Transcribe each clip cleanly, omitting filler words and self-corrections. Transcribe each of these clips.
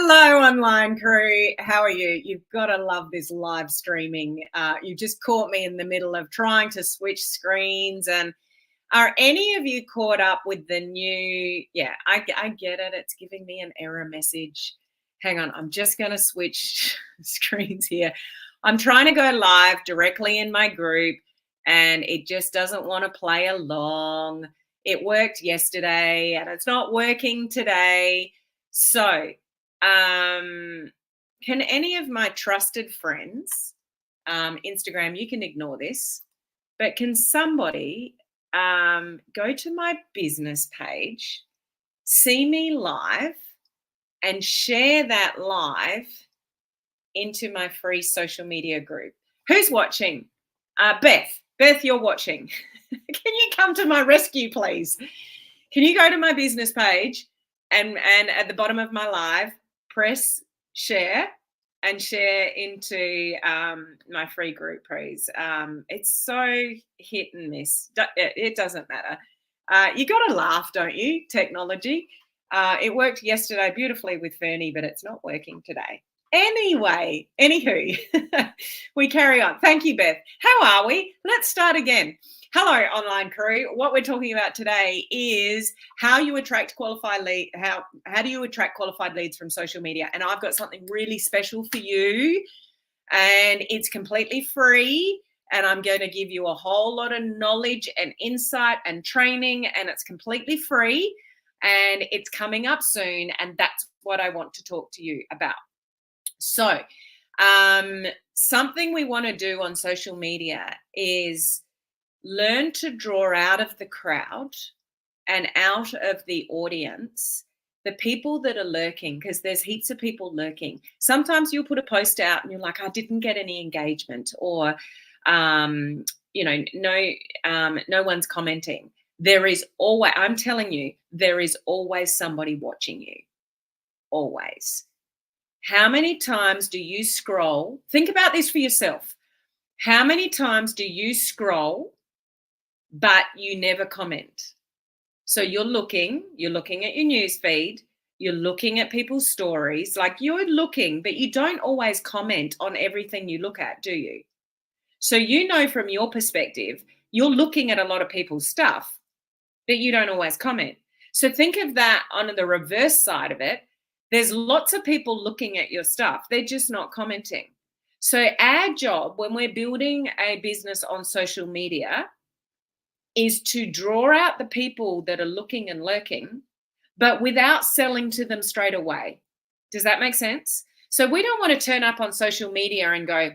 Hello, online crew. How are you? You've got to love this live streaming. You just caught me in the middle of trying to switch screens. And are any of you caught up with the new? Yeah, I get it. It's giving me an error message. Hang on, I'm just going to switch screens here. I'm trying to go live directly in my group, and it just doesn't want to play along. It worked yesterday, and it's not working today. So, can any of my trusted friends, Instagram, you can ignore this, but can somebody go to my business page, see me live, and share that live into my free social media group? Who's watching? Beth, you're watching. Can you come to my rescue, please? Can you go to my business page and at the bottom of my live, press share and share into my free group, please. It's so hit and miss. It doesn't matter. You got to laugh, don't you? Technology. It worked yesterday beautifully with Fernie, but it's not working today. Anyway, anywho, we carry on. Thank you, Beth. How are we? Let's start again. Hello, online crew. What we're talking about today is how you attract qualified lead. How do you attract qualified leads from social media? And I've got something really special for you, and it's completely free. And I'm going to give you a whole lot of knowledge and insight and training, and it's completely free. And it's coming up soon, and that's what I want to talk to you about. So, something we want to do on social media is learn to draw out of the crowd and out of the audience the people that are lurking, because there's heaps of people lurking. Sometimes you'll put a post out and you're like, I didn't get any engagement, or no one's commenting. There is always, I'm telling you, there is always somebody watching you. Always. How many times do you scroll? Think about this for yourself. How many times do you scroll, but you never comment? So you're looking at your news feed, you're looking at people's stories, like you're looking, but you don't always comment on everything you look at, do you? So you know from your perspective, you're looking at a lot of people's stuff, but you don't always comment. So think of that on the reverse side of it. There's lots of people looking at your stuff. They're just not commenting. So our job when we're building a business on social media is to draw out the people that are looking and lurking, but without selling to them straight away. Does that make sense? So we don't want to turn up on social media and go,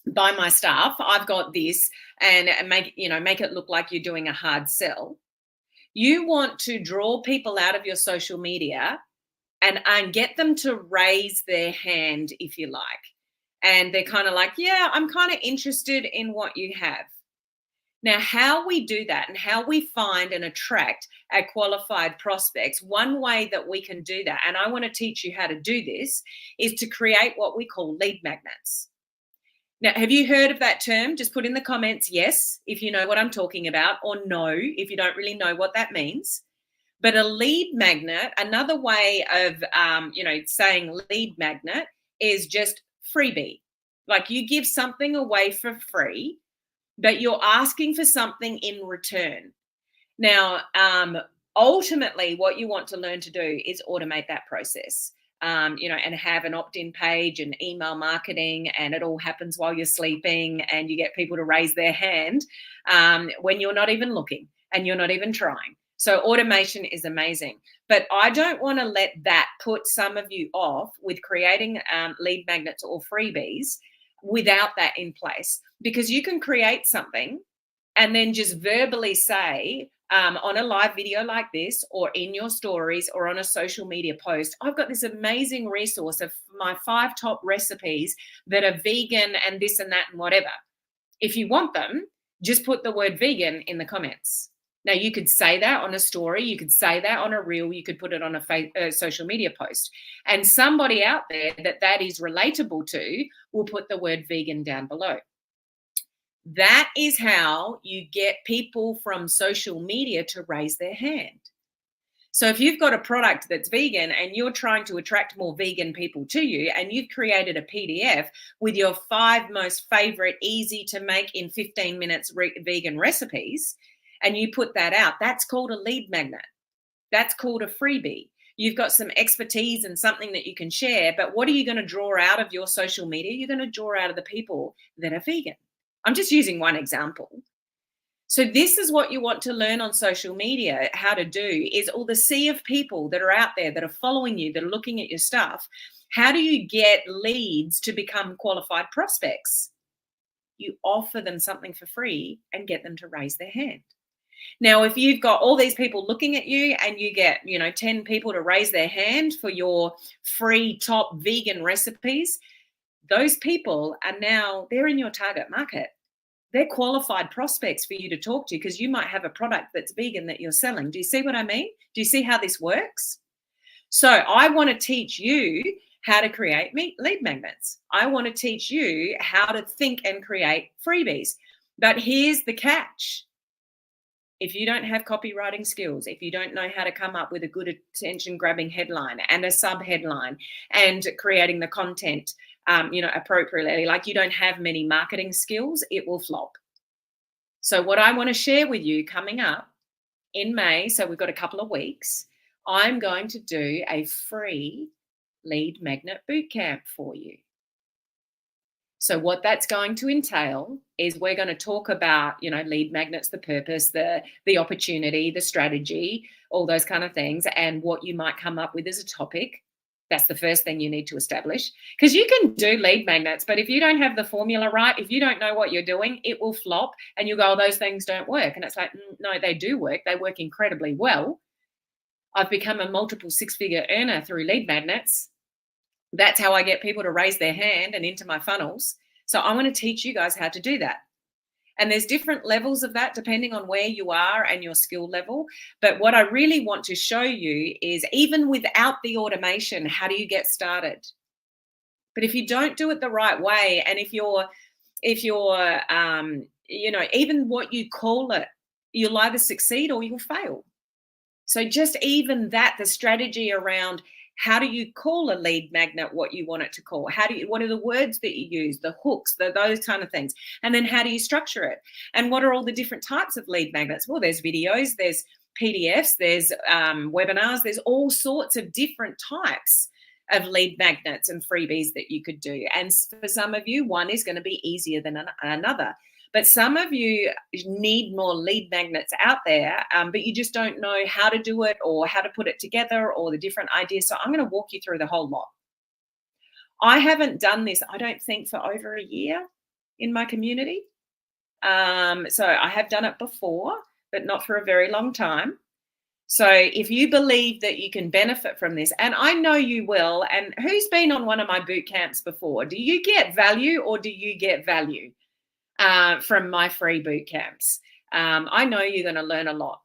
buy my stuff, I've got this, and make it look like you're doing a hard sell. You want to draw people out of your social media and get them to raise their hand, if you like. And they're kind of like, yeah, I'm kind of interested in what you have. Now, how we do that and how we find and attract our qualified prospects, one way that we can do that, and I want to teach you how to do this, is to create what we call lead magnets. Now, have you heard of that term? Just put in the comments yes, if you know what I'm talking about, or no, if you don't really know what that means. But a lead magnet, another way of, saying lead magnet is just freebie. Like you give something away for free, but you're asking for something in return. Now, ultimately, what you want to learn to do is automate that process, and have an opt-in page and email marketing, and it all happens while you're sleeping, and you get people to raise their hand when you're not even looking and you're not even trying. So automation is amazing, but I don't want to let that put some of you off with creating lead magnets or freebies without that in place, because you can create something and then just verbally say on a live video like this, or in your stories, or on a social media post, I've got this amazing resource of my 5 top recipes that are vegan and this and that and whatever. If you want them, just put the word vegan in the comments. Now, you could say that on a story, you could say that on a reel, you could put it on a social media post. And somebody out there that is relatable to will put the word vegan down below. That is how you get people from social media to raise their hand. So if you've got a product that's vegan and you're trying to attract more vegan people to you, and you've created a PDF with your 5 most favorite, easy to make in 15 minutes vegan recipes, and you put that out, that's called a lead magnet. That's called a freebie. You've got some expertise and something that you can share, but what are you going to draw out of your social media? You're going to draw out of the people that are vegan. I'm just using one example. So this is what you want to learn on social media how to do, is all the sea of people that are out there that are following you, that are looking at your stuff. How do you get leads to become qualified prospects? You offer them something for free and get them to raise their hand. Now, if you've got all these people looking at you and you get, 10 people to raise their hand for your free top vegan recipes, those people are now, they're in your target market. They're qualified prospects for you to talk to, because you might have a product that's vegan that you're selling. Do you see what I mean? Do you see how this works? So I want to teach you how to create lead magnets. I want to teach you how to think and create freebies. But here's the catch. If you don't have copywriting skills, if you don't know how to come up with a good attention-grabbing headline and a sub-headline and creating the content, appropriately, like you don't have many marketing skills, it will flop. So what I want to share with you coming up in May, so we've got a couple of weeks, I'm going to do a free lead magnet bootcamp for you. So what that's going to entail is we're going to talk about, lead magnets, the purpose, the opportunity, the strategy, all those kind of things, and what you might come up with as a topic. That's the first thing you need to establish, because you can do lead magnets, but if you don't have the formula right, if you don't know what you're doing, it will flop and you go, oh, those things don't work. And it's like, no, they do work. They work incredibly well. I've become a multiple six-figure earner through lead magnets. That's how I get people to raise their hand and into my funnels. So I want to teach you guys how to do that. And there's different levels of that depending on where you are and your skill level. But what I really want to show you is, even without the automation, how do you get started? But if you don't do it the right way, and if you're even what you call it, you'll either succeed or you'll fail. So just even that, the strategy around how do you call a lead magnet what you want it to call? What are the words that you use, the hooks, those kind of things? And then how do you structure it? And what are all the different types of lead magnets? Well, there's videos, there's PDFs, there's webinars, there's all sorts of different types of lead magnets and freebies that you could do. And for some of you, one is going to be easier than another. But some of you need more lead magnets out there, but you just don't know how to do it or how to put it together or the different ideas. So I'm going to walk you through the whole lot. I haven't done this, I don't think, for over a year in my community. So I have done it before, but not for a very long time. So if you believe that you can benefit from this, and I know you will, and who's been on one of my boot camps before? Do you get value or do you get value from my free boot camps? I know you're going to learn a lot.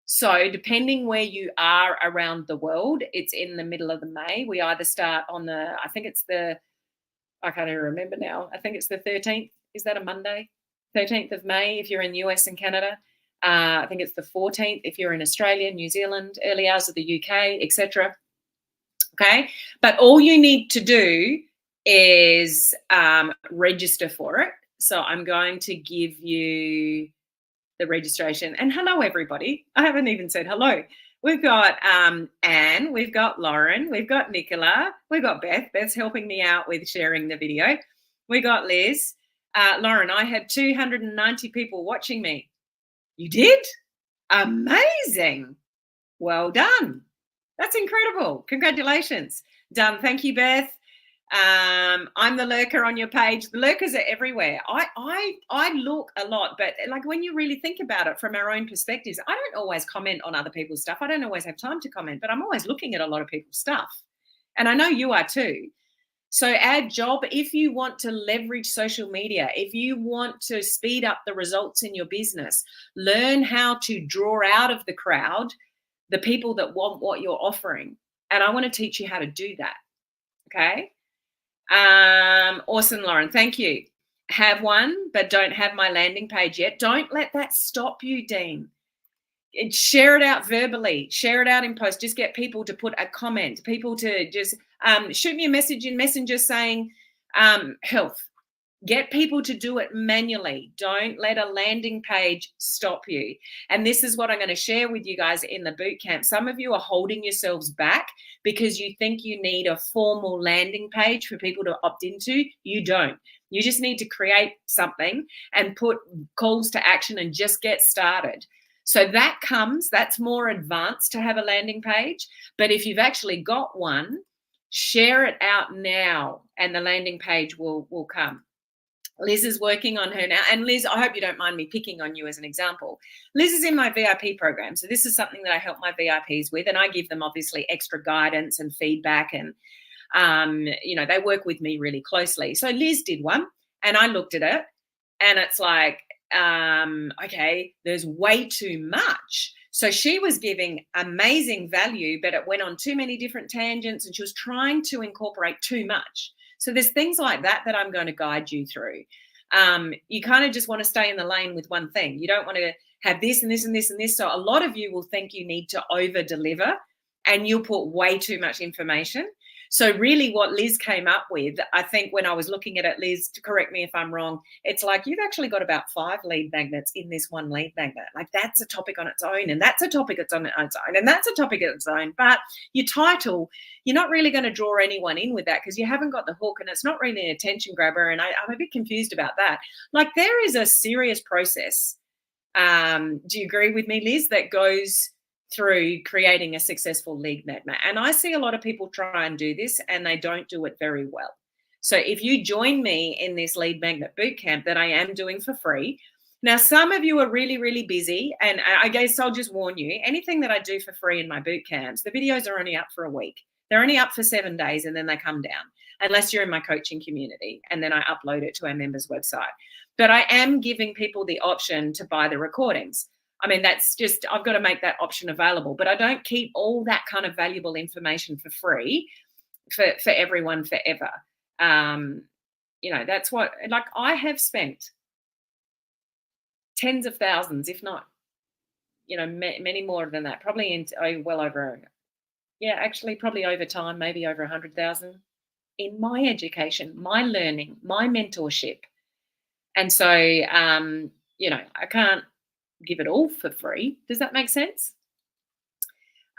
So depending where you are around the world, it's in the middle of the May. We either start on I can't even remember now. I think it's the 13th. Is that a Monday? 13th of May if you're in the US and Canada. I think it's the 14th if you're in Australia, New Zealand, early hours of the UK, etc. Okay, but all you need to do is register for it. So I'm going to give you the registration. And hello, everybody. I haven't even said hello. We've got Anne, we've got Lauren, we've got Nicola, we've got Beth. Beth's helping me out with sharing the video. We got Liz. Lauren, I had 290 people watching me. You did? Amazing. Well done. That's incredible. Congratulations. Done. Thank you, Beth. I'm the lurker on your page. The lurkers are everywhere. I look a lot, but like when you really think about it from our own perspectives, I don't always comment on other people's stuff. I don't always have time to comment, but I'm always looking at a lot of people's stuff. And I know you are too. So our job, if you want to leverage social media, if you want to speed up the results in your business, learn how to draw out of the crowd the people that want what you're offering. And I want to teach you how to do that. Okay. Awesome, Lauren. Thank you. Have one, but don't have my landing page yet. Don't let that stop you, Dean. Share it out verbally, share it out in post. Just get people to put a comment, people to just shoot me a message in Messenger saying health. Get people to do it manually. Don't let a landing page stop you. And this is what I'm going to share with you guys in the boot camp. Some of you are holding yourselves back because you think you need a formal landing page for people to opt into. You don't. You just need to create something and put calls to action and just get started. So that's more advanced to have a landing page. But if you've actually got one, share it out now and the landing page will come. Liz is working on her now. And Liz, I hope you don't mind me picking on you as an example. Liz is in my VIP program. So this is something that I help my VIPs with. And I give them obviously extra guidance and feedback. And, they work with me really closely. So Liz did one and I looked at it and it's like, okay, there's way too much. So she was giving amazing value, but it went on too many different tangents and she was trying to incorporate too much. So there's things like that I'm going to guide you through. You kind of just want to stay in the lane with one thing. You don't want to have this and this and this and this. So a lot of you will think you need to over deliver and you'll put way too much information. So really what Liz came up with, I think when I was looking at it, Liz, to correct me if I'm wrong, it's like you've actually got about 5 lead magnets in this one lead magnet. Like that's a topic on its own and that's a topic that's on its own and that's a topic on its own. But your title, you're not really going to draw anyone in with that because you haven't got the hook and it's not really an attention grabber. And I'm a bit confused about that. Like there is a serious process. Do you agree with me, Liz, that goes through creating a successful lead magnet? And I see a lot of people try and do this and they don't do it very well. So if you join me in this lead magnet bootcamp that I am doing for free, now some of you are really, really busy, and I guess I'll just warn you, anything that I do for free in my boot camps, the videos are only up for a week. They're only up for 7 days and then they come down, unless you're in my coaching community, and then I upload it to our members' website. But I am giving people the option to buy the recordings. I mean, that's just, I've got to make that option available, but I don't keep all that kind of valuable information for free for everyone forever. That's what, like I have spent tens of thousands, if not, many more than that, probably well over, probably over time, maybe over 100,000 in my education, my learning, my mentorship. And so, I can't give it all for free. Does that make sense?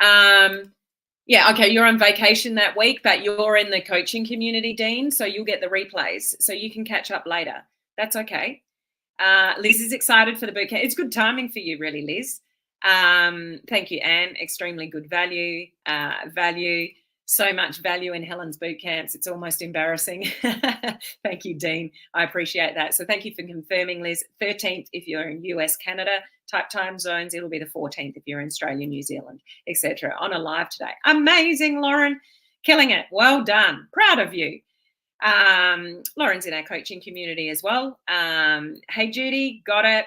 Okay, you're on vacation that week, but you're in the coaching community, Dean, so you'll get the replays, so you can catch up later. That's okay. Liz is excited for the bootcamp. It's good timing for you, really, Liz. Thank you, Anne. Extremely good value. So much value in Helen's boot camps. It's almost embarrassing. Thank you, Dean. I appreciate that. So thank you for confirming, Liz. 13th if you're in US, Canada type time zones. It'll be the 14th if you're in Australia, New Zealand, etc. On a live today. Amazing, Lauren. Killing it. Well done. Proud of you. Lauren's in our coaching community as well. Hey, Judy, got it.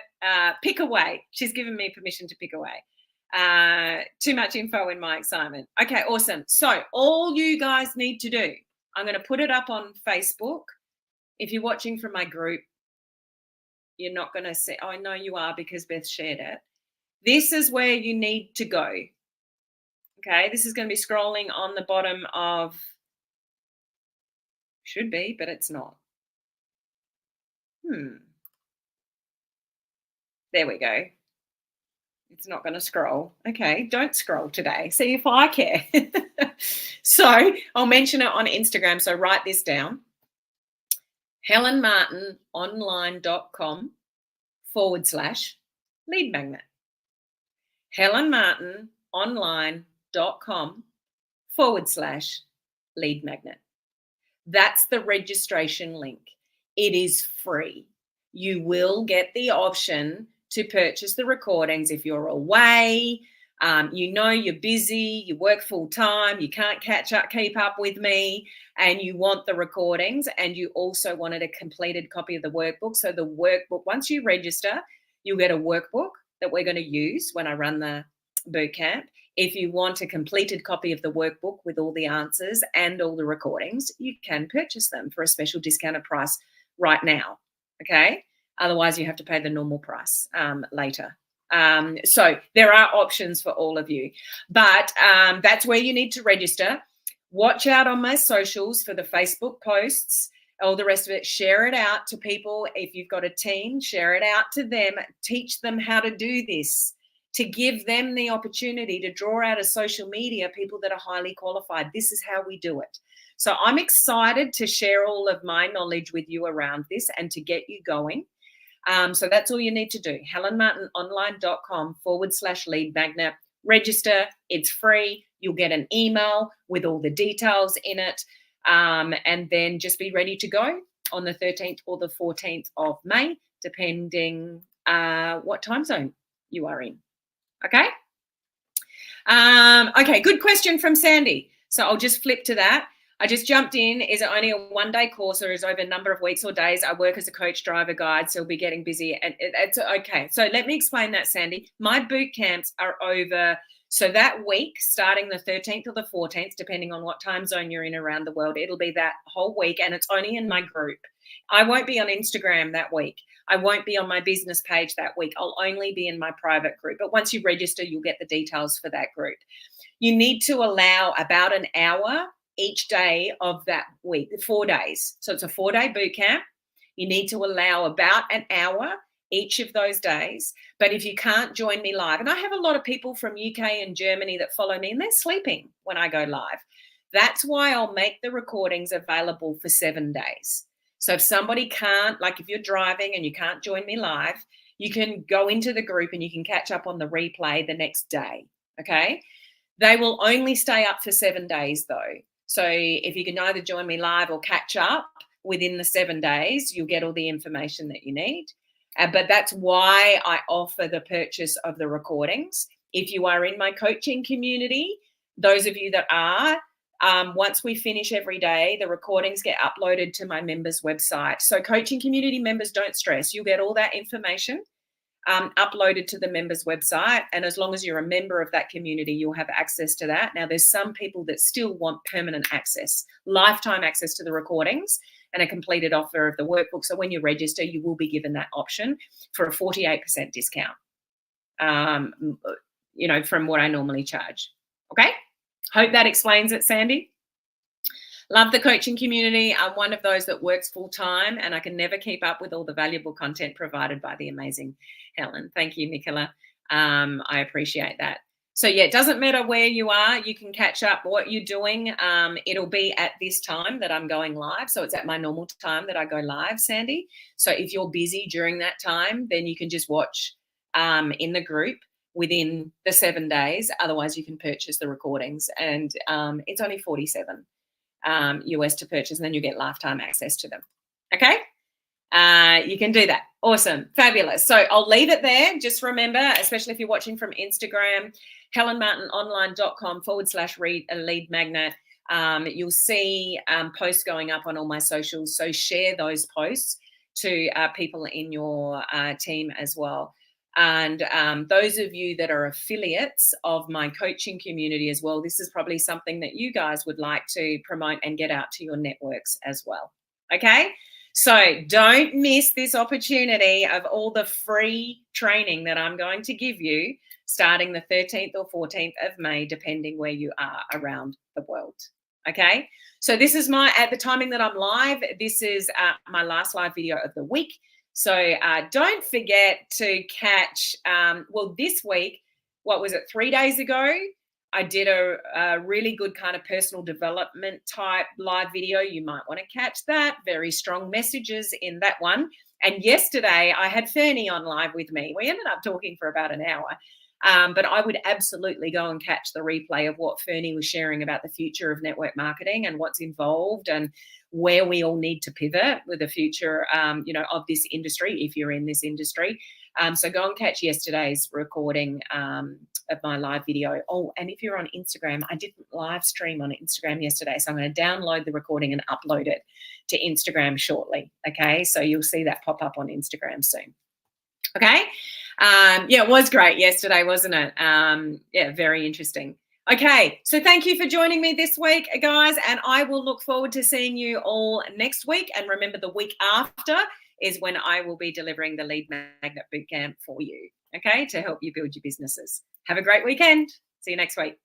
Pick away. She's given me permission to pick away. Too much info in my excitement. Okay, awesome. So all you guys need to do, I'm going to put it up on Facebook. If you're watching from my group, you're not going to see, I know you are because Beth shared it. This is where you need to go. Okay, this is going to be scrolling on the bottom of, should be, but it's not. There we go. It's not going to scroll. Okay, don't scroll today. See if I care. So I'll mention it on Instagram. So write this down. HelenMartinOnline.com/lead magnet. HelenMartinOnline.com/lead magnet. That's the registration link. It is free. You will get the option to purchase the recordings if you're away, you're busy, you work full time, you can't keep up with me, and you want the recordings, and you also wanted a completed copy of the workbook. So the workbook, once you register, you'll get a workbook that we're going to use when I run the boot camp. If you want a completed copy of the workbook with all the answers and all the recordings, you can purchase them for a special discounted price right now, okay? Otherwise, you have to pay the normal price later. So there are options for all of you, but that's where you need to register. Watch out on my socials for the Facebook posts, all the rest of it. Share it out to people. If you've got a team, share it out to them. Teach them how to do this, to give them the opportunity to draw out of social media people that are highly qualified. This is how we do it. So I'm excited to share all of my knowledge with you around this and to get you going. So that's all you need to do. HelenMartinOnline.com/lead magnet. Register. It's free. You'll get an email with all the details in it. And then just be ready to go on the 13th or the 14th of May, depending what time zone you are in. Okay? Okay, good question from Sandy. So I'll just flip to that. I just jumped in. Is it only a one-day course or is it over a number of weeks or days? I work as a coach, driver, guide, so we'll be getting busy. And it's okay. So let me explain that, Sandy. My boot camps are over. So that week, starting the 13th or the 14th, depending on what time zone you're in around the world, it'll be that whole week, and it's only in my group. I won't be on Instagram that week. I won't be on my business page that week. I'll only be in my private group. But once you register, you'll get the details for that group. You need to allow about an hour each day of that week, 4 days. So it's a 4-day boot camp. You need to allow about an hour each of those days. But if you can't join me live, and I have a lot of people from UK and Germany that follow me and they're sleeping when I go live. That's why I'll make the recordings available for 7 days. So if somebody can't, like if you're driving and you can't join me live, you can go into the group and you can catch up on the replay the next day. Okay. They will only stay up for 7 days though. So if you can either join me live or catch up within the 7 days, you'll get all the information that you need. But that's why I offer the purchase of the recordings. If you are in my coaching community, those of you that are, once we finish every day, the recordings get uploaded to my members' website. So coaching community members, don't stress. You'll get all that information uploaded to the members' website. And as long as you're a member of that community, you'll have access to that. Now, there's some people that still want permanent access, lifetime access to the recordings and a completed offer of the workbook. So when you register, you will be given that option for a 48% discount, from what I normally charge. Okay? Hope that explains it, Sandy. Love the coaching community. I'm one of those that works full time and I can never keep up with all the valuable content provided by the amazing Helen. Thank you, Nicola. I appreciate that. So yeah, it doesn't matter where you are. You can catch up what you're doing. It'll be at this time that I'm going live. So it's at my normal time that I go live, Sandy. So if you're busy during that time, then you can just watch in the group within the 7 days. Otherwise, you can purchase the recordings and it's only $47 US to purchase, and then you get lifetime access to them. Okay? You can do that. Awesome. Fabulous. So I'll leave it there. Just remember, especially if you're watching from Instagram, HelenMartinOnline.com/lead magnet. You'll see posts going up on all my socials. So share those posts to people in your team as well. And those of you that are affiliates of my coaching community as well, this is probably something that you guys would like to promote and get out to your networks as well. Okay? So don't miss this opportunity of all the free training that I'm going to give you starting the 13th or 14th of May, depending where you are around the world. Okay? So this is at the timing that I'm live, this is my last live video of the week. So don't forget to catch, this week, 3 days ago, I did a really good kind of personal development type live video. You might want to catch that. Very strong messages in that one. And yesterday I had Fernie on live with me. We ended up talking for about an hour. But I would absolutely go and catch the replay of what Fernie was sharing about the future of network marketing and what's involved and where we all need to pivot with the future, of this industry, if you're in this industry. So go and catch yesterday's recording of my live video. Oh, and if you're on Instagram, I didn't live stream on Instagram yesterday, so I'm going to download the recording and upload it to Instagram shortly. Okay, so you'll see that pop up on Instagram soon. Okay. It was great yesterday, wasn't it? Very interesting. Okay, so thank you for joining me this week, guys, and I will look forward to seeing you all next week. And remember, the week after is when I will be delivering the Lead Magnet Bootcamp for you. okay, to help you build your businesses. Have a great weekend. See you next week.